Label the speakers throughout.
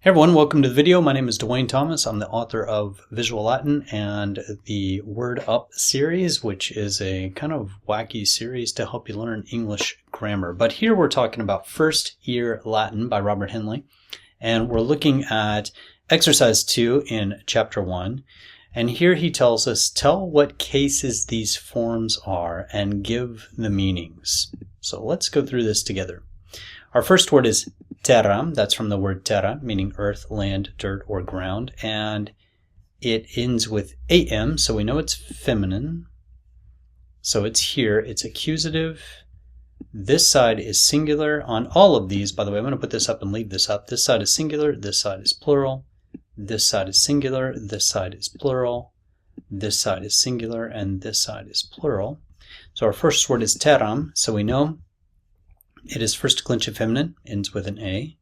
Speaker 1: Hey everyone, welcome to the video. My name is Dwane Thomas. I'm the author of Visual Latin and the Word Up series, which is a kind of wacky series to help you learn English grammar. But here we're talking about First Year Latin by Robert Henle, and we're looking at exercise 2 in chapter 1. And here he tells us, tell what cases these forms are and give the meanings. So let's go through this together. Our first word is terra. That's from the word terra, meaning earth, land, dirt, or ground. And it ends with am, so we know it's feminine. So it's here. It's accusative. This side is singular. On all of these, by the way, I'm going to put this up and leave this up. This side is singular. This side is plural. This side is singular. This side is plural. This side is singular. And this side is plural. So our first word is terram. So we know it is first declension feminine, ends with an A.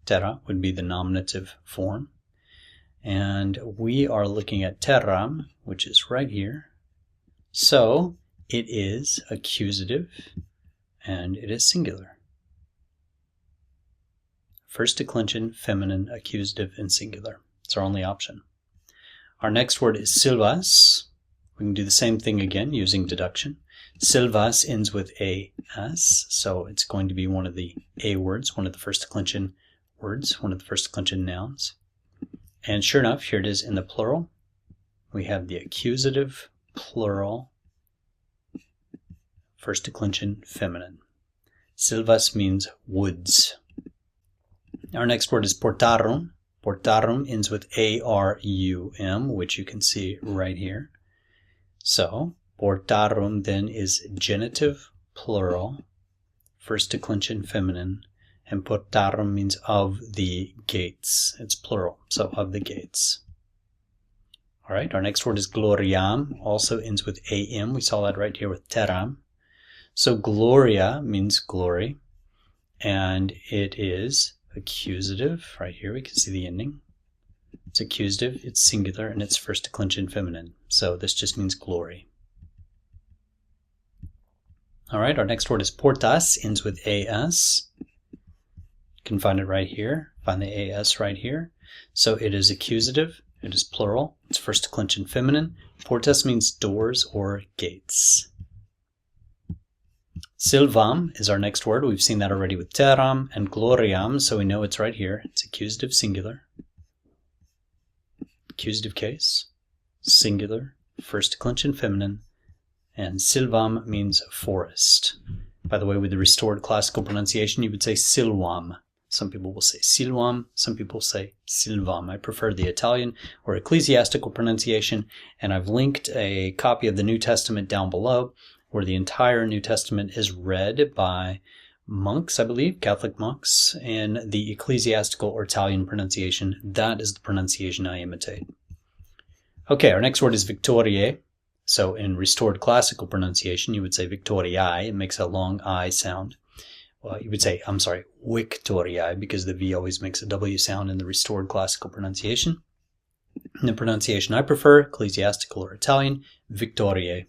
Speaker 1: Terra would be the nominative form. And we are looking at terram, which is right here. So it is accusative and it is singular. First declension feminine, accusative, and singular. It's our only option. Our next word is silvas. We can do the same thing again using deduction. Silvas ends with as, so it's going to be one of the A words, one of the first declension words, one of the first declension nouns. And sure enough, here it is in the plural. We have the accusative plural, first declension feminine. Silvas means woods. Our next word is portarum. Portarum ends with arum, which you can see right here. So portarum then is genitive plural, first declension feminine, and portarum means of the gates. It's plural, so of the gates. All right, our next word is gloriam, also ends with am. We saw that right here with terram. So gloria means glory, and it is accusative. Right here we can see the ending. It's accusative, it's singular, and it's first declension feminine. So this just means glory. All right, our next word is portas, ends with as. You can find it right here. Find the as right here. So it is accusative, it is plural, it's first declension feminine. Portas means doors or gates. Silvam is our next word. We've seen that already with terram and gloriam, so we know it's right here. It's accusative singular. Accusative case, singular, first declension feminine, and silvam means forest. By the way, with the restored classical pronunciation, you would say silvam. Some people will say silvam, some people say silvam. I prefer the Italian or ecclesiastical pronunciation, and I've linked a copy of the New Testament down below, where the entire New Testament is read by monks, I believe, Catholic monks, in the ecclesiastical or Italian pronunciation. That is the pronunciation I imitate. Okay, our next word is victoriae. So in restored classical pronunciation, you would say victoriae. It makes a long I sound. Well, you would say, I'm sorry, victoriae, because the V always makes a W sound in the restored classical pronunciation. In the pronunciation I prefer, ecclesiastical or Italian, victoriae.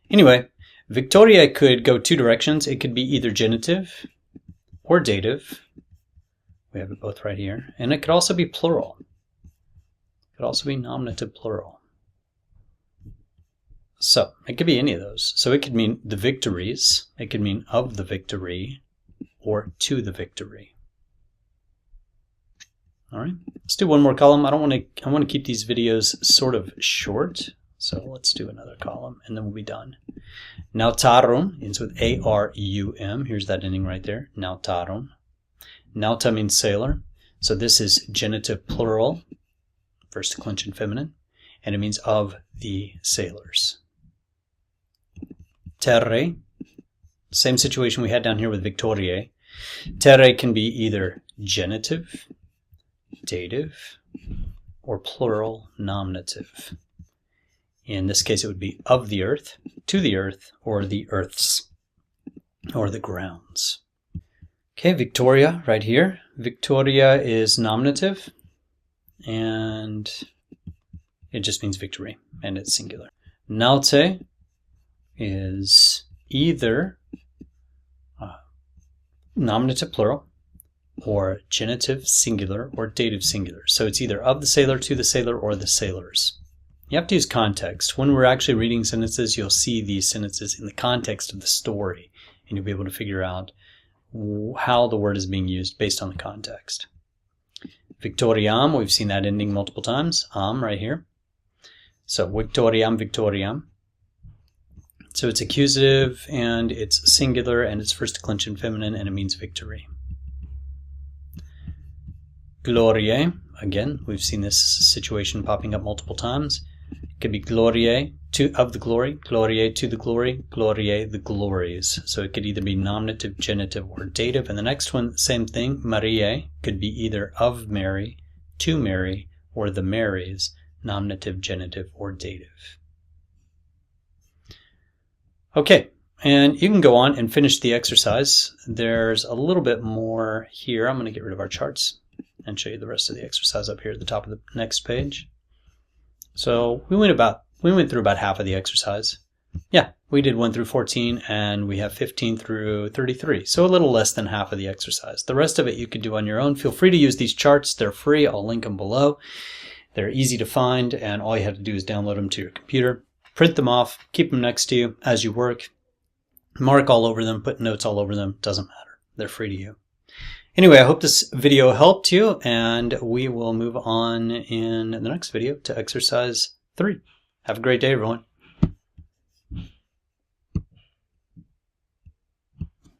Speaker 1: Anyway, victoriae could go two directions. It could be either genitive or dative. We have it both right here. And it could also be plural. It could also be nominative plural. So it could be any of those. So it could mean the victories. It could mean of the victory or to the victory. All right, let's do one more column. I want to keep these videos sort of short. So let's do another column and then we'll be done. Nautarum ends with arum. Here's that ending right there. Nautarum. Nauta means sailor. So this is genitive plural, first declension feminine, and it means of the sailors. Terre. Same situation we had down here with victoriae. Terre can be either genitive, dative, or plural nominative. In this case, it would be of the earth, to the earth, or the earths, or the grounds. Okay, Victoria right here. Victoria is nominative, and it just means victory, and it's singular. Naute is either nominative plural, or genitive singular, or dative singular. So it's either of the sailor, to the sailor, or the sailors. You have to use context. When we're actually reading sentences, you'll see these sentences in the context of the story, and you'll be able to figure out how the word is being used based on the context. Victoriam, we've seen that ending multiple times. Am right here. So Victoriam, Victoriam. So it's accusative, and it's singular, and it's first declension feminine, and it means victory. Gloriae, again, we've seen this situation popping up multiple times. It could be gloriae, of the glory, gloriae to the glory, gloriae the glories. So it could either be nominative, genitive, or dative. And the next one, same thing, Mariae, could be either of Mary, to Mary, or the Marys, nominative, genitive, or dative. Okay, and you can go on and finish the exercise. There's a little bit more here. I'm going to get rid of our charts and show you the rest of the exercise up here at the top of the next page. So we went through about half of the exercise. Yeah, we did 1 through 14, and we have 15 through 33. So a little less than half of the exercise. The rest of it you could do on your own. Feel free to use these charts. They're free. I'll link them below. They're easy to find, and all you have to do is download them to your computer. Print them off, keep them next to you as you work. Mark all over them, put notes all over them. Doesn't matter. They're free to you. Anyway, I hope this video helped you, and we will move on in the next video to exercise 3. Have a great day, everyone.